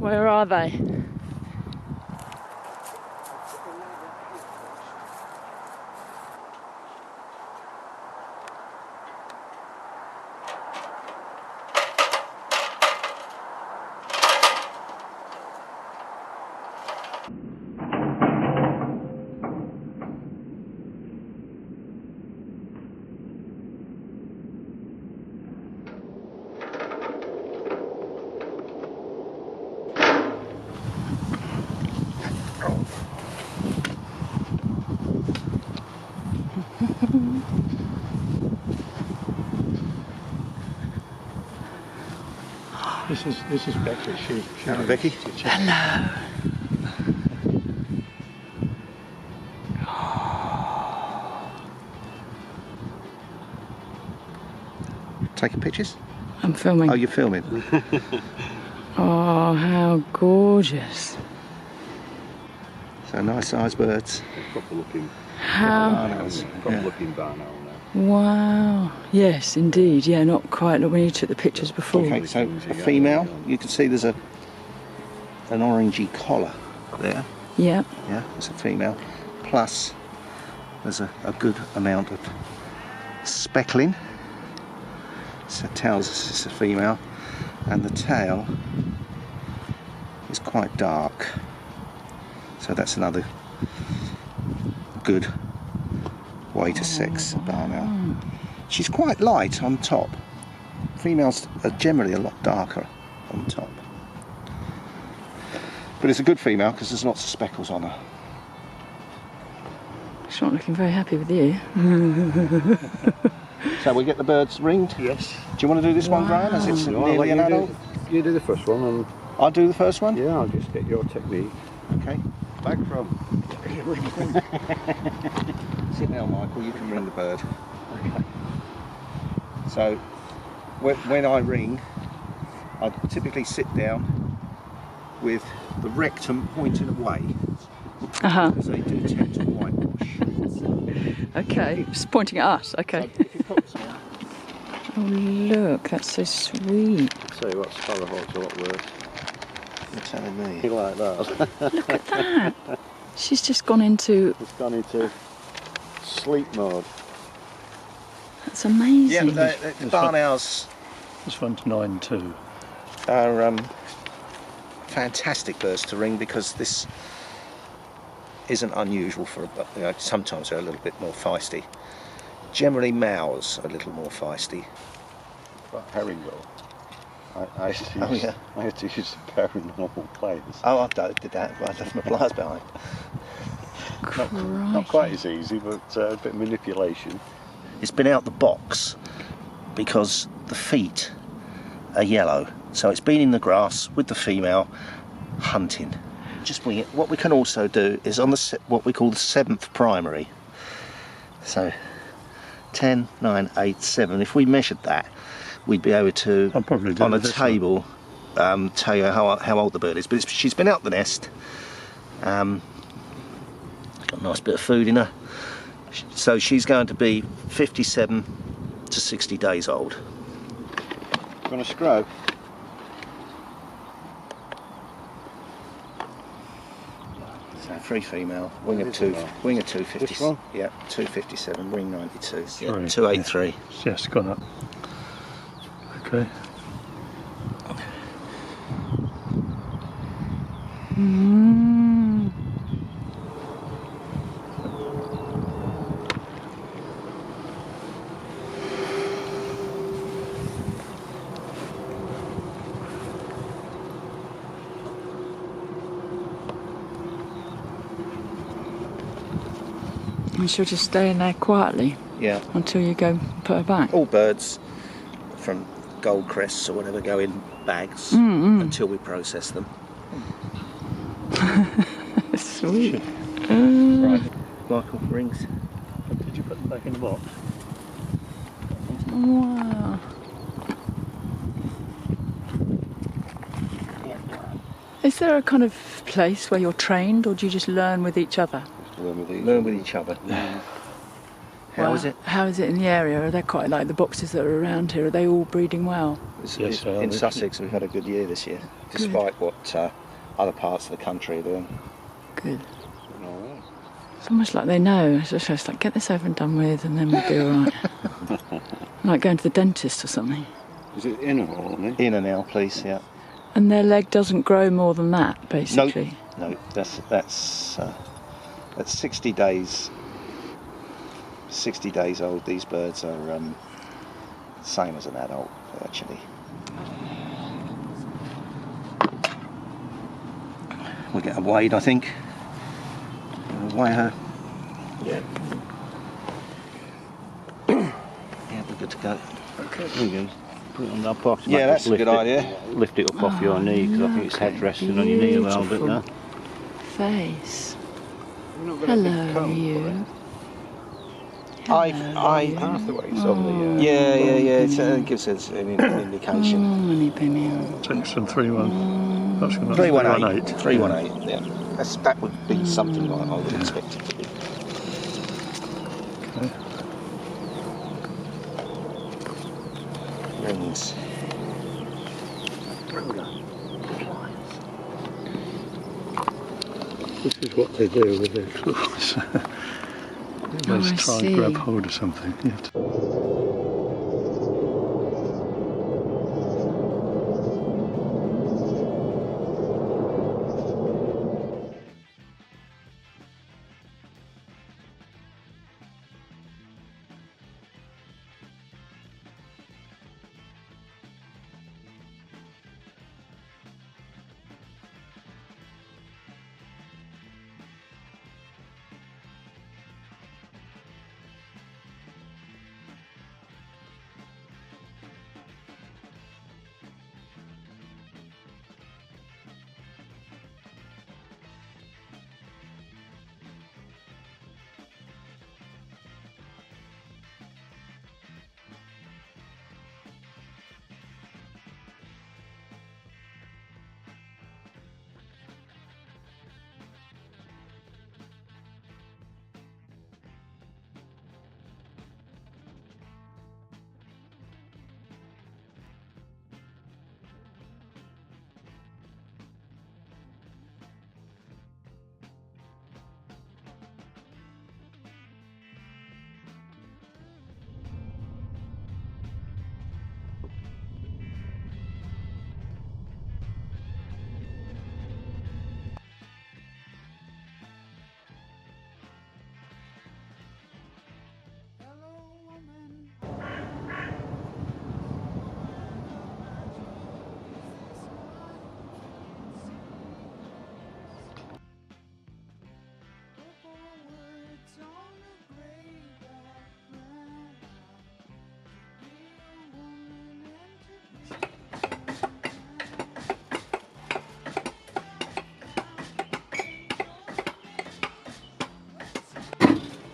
Where are they? This is Becky. Hello, Becky. Hello. Taking pictures? I'm filming. Oh, you're filming. Oh, how gorgeous. So nice sized birds. Proper looking. How... Proper looking barn owl now. Wow. Yes, indeed. Yeah, not quite like when you took the pictures before. Okay, so a female. You can see there's an orangey collar there. Yeah. Yeah, it's a female. Plus, there's a good amount of speckling. So it tells us it's a female. And the tail is quite dark. So that's another good way to sex a barn owl. She's quite light on top. Females are generally a lot darker on top. But it's a good female because there's lots of speckles on her. She's not looking very happy with you. So we get the birds ringed? Yes. Do you want to do this one, Graham, as it's No, nearly an adult? You do the first one and I'll do the first one? yeah, I'll just get your technique. Okay. Back from. Sit down, Michael, you can ring the bird. Okay. So, when I ring, I typically sit down with the rectum pointing away, because they do tend to whitewash. Okay, just pointing at us. Okay. So if you put some, Oh, look, that's so sweet. I'll tell you what, Sparrowhawk's a lot worse. you're telling me. You like that? Look at that. She's just gone into... It's gone into sleep mode. That's amazing. Yeah, but the barn owls This one's 9-2. are fantastic birds to ring because this isn't unusual for, you know, sometimes they're a little bit more feisty. Generally males are a little more feisty. But herring though. I used to use, Oh, yeah. I used to use a pair of normal pliers. Oh, I did that, but I left my pliers behind. Not quite as easy, but a bit of manipulation. It's been out the box because the feet are yellow. So it's been in the grass with the female hunting. Just wing it. What we can also do is on the what we call the 7th primary. So 10, 9, 8, 7. If we measured that, we'd be able to, I'll probably do on a this table, tell you how old the bird is. But she's been out the nest. Got a nice bit of food in her. So she's going to be 57 to 60 days old. Gonna scrow. So free female, wing of 250. This one? Yeah, 257, wing 92. Yeah, Sorry. 283. Yes, gone up. Okay. And she'll just stay in there quietly Yeah. until you go put her back. All birds from Goldcrests or whatever go in bags until we process them. Sweet. Right. Michael, rings. Did you put them back in the box? Wow. Is there a kind of place where you're trained, or do you just learn with each other? Learn with these. Learn with each other. How How is it? How is it in the area? Are they quite like the boxes that are around here? Are they all breeding well? Yes, they are. In Sussex, we've had a good year this year, despite what other parts of the country are doing. Good. All right. It's almost like they know. It's just like, get this over and done with, and then we'll be all right. Like going to the dentist or something. Is it in or on? In and out, please. Yeah. And their leg doesn't grow more than that, basically. No, that's 60 days. 60 days old. These birds are same as an adult, actually. We'll get a wade, I think. Weigh her. Yeah. Yeah, we're good to go. Okay. There you go. Put it on that box. Yeah, that's a good idea. Lift it up off your knee, because I think its head resting on your knee a little bit now. Face. Hello, you. I Half the way it's on the... yeah. It gives us an indication. Money penny. Section 3-1. That's 318. 318. Yeah, that would be something like I would expect it to be. Okay. Rings. This is what they do with their claws. Let's I try see. and grab hold of something. Yeah.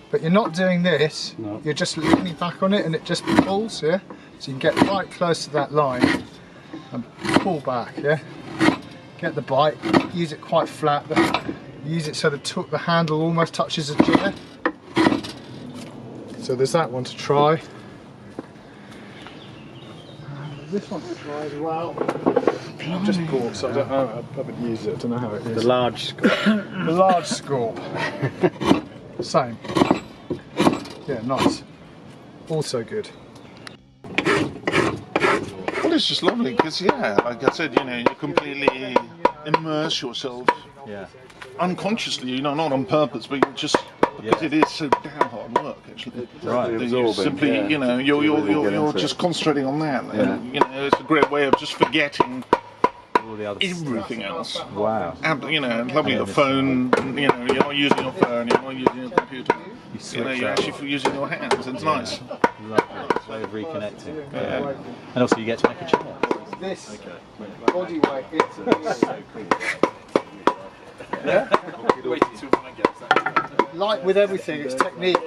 But you're not doing this, No. you're just leaning back on it and it just pulls, yeah? So you can get right close to that line and pull back, yeah? Get the bite, use it quite flat, use it so the handle almost touches the chair. So there's that one to try. This one to try as well. I've just bought, so I don't know, I haven't used it, I don't know how it is. The large scope. The large scorp. Same. Yeah, nice. Also good. Well, it's just lovely because, yeah, like I said, you know, you completely immerse yourself unconsciously, you know, not on purpose, but you just because it is so damn hard work, actually. Right, That you absorbing, simply, yeah. you know, you're just concentrating on that. And, you know, it's a great way of just forgetting All the other everything else. Wow. And, you know, lovely the phone. You know, you're not using your phone, you're not using your computer. You know, you're actually using your hands. It's nice. Lovely. Way of reconnecting. Yeah. And also you get to make a chair. This body weight, it's like with everything, it's technique.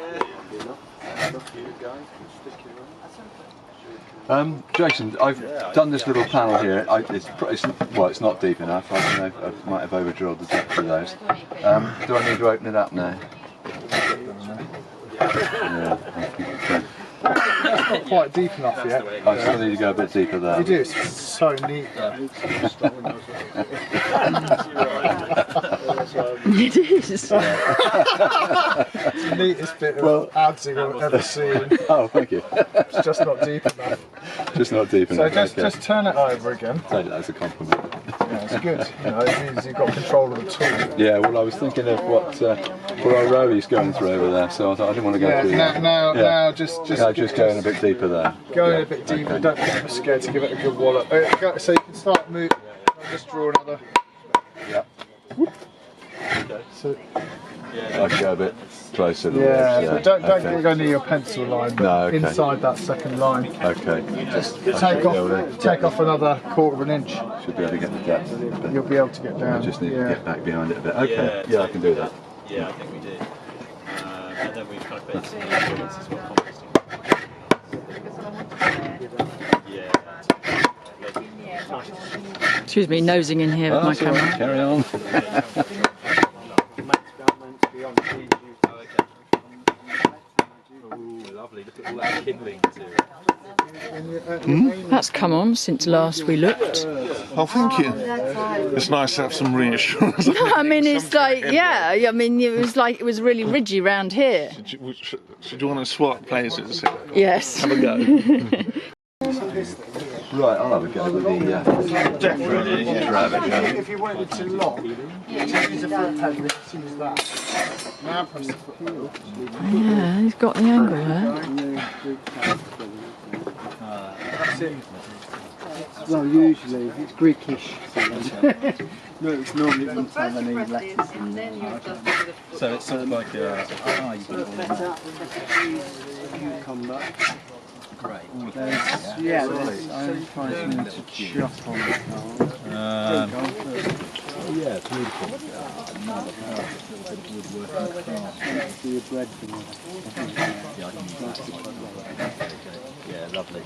Jason, I've done this little panel here. It's not deep enough. I don't know. I might have over drilled the depth of those. Do I need to open it up now? Yeah, I think it's, It's not quite deep enough yet. I still need to go a bit deeper there. You do, it's so neat though. It is. It's the neatest bit of adzing I've ever seen. Oh, thank you. It's just not deep enough. Just not deep So enough. just turn it over again. Take that as a compliment. Yeah, it's good. You know, it means you've got control of the tool. Yeah, well, I was thinking of what our Rowie's going through over there, so I thought I didn't want to go through that. Now just going a bit deeper there. Going a bit deeper. Don't be scared to give it a good wallop. So you can start moving. I'll just draw another. Yeah. So, I can go a bit closer. but don't go near your pencil line. But No, okay. inside that second line. Okay. Just take off another 1/4 inch. Should be able to get the depth. But You'll be able to get down. I just need to get back behind it a bit. Okay. Yeah, I can do that. Yeah, I think we did. And then we've kind of put in some ingredients as well, composting. Excuse me, nosing in here with my That's all right, camera. carry on. Ooh, lovely. Look at all that kindling material. That's come on since last we looked. Oh, thank you. It's nice to have some reassurance. I mean, it's like, yeah, I mean, it was really ridgy round here. Should you want to swap places? Yes. Have a go. Right, I'll have a go with the Definitely. If you wanted to lock, use a foot pedal, just use that. Now press the foot pedal. Yeah, he's got the angle there. That's it. Well, usually it's Greekish. No, it's normally wouldn't have any letters. So it's sort of like a Cucumber. great. Yeah, I'm trying to chop on it. Yeah, it's beautiful. Do a bread thing. Yeah, lovely.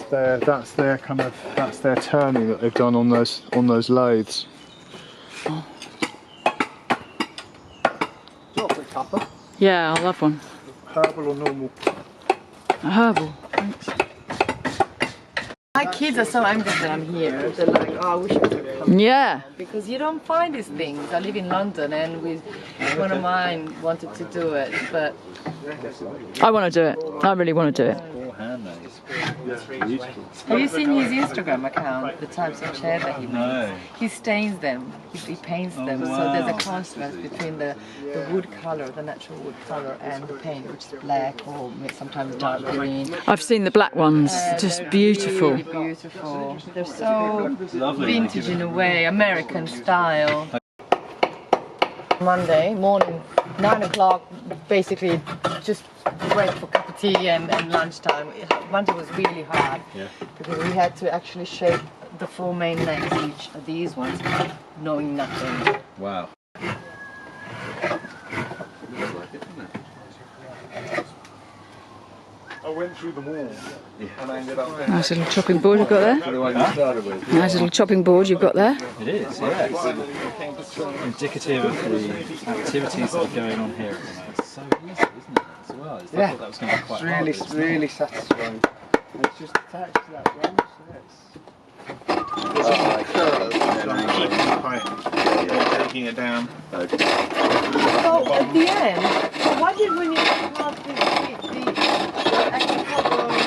That's their turning that they've done on those lathes. Chocolate cuppa. Yeah, I'll have one. Herbal or normal? A herbal, thanks. My kids are so angry that I'm here. They're like, oh, I wish I could come. Yeah. Because you don't find these things. I live in London and one of mine wanted to do it, but I want to do it. I really want to do it. have you seen his Instagram account? The types of chair that he makes. No. He stains them. He paints them. So there's a contrast between the wood color, the natural wood color, and the paint, which is black or sometimes dark green. I've seen the black ones. Just They're beautiful. Really beautiful. They're so vintage in a way, American style. Monday morning, 9 o'clock, basically just break for cup of tea and lunchtime. Monday was really hard because we had to actually shape the 4 main necks each of these ones, knowing nothing. Wow. I went through them all and I ended up there. Nice little chopping board you've got there. the one you started with. Nice little chopping board you've got there. It is, yeah. It's indicative of the activities that are going on here at the moment. It's so easy, isn't it? As well. I thought that was going to be quite hard. It's really satisfying. It's just attached to that branch. Taking it down. So at the end, why did we need to have the actual cover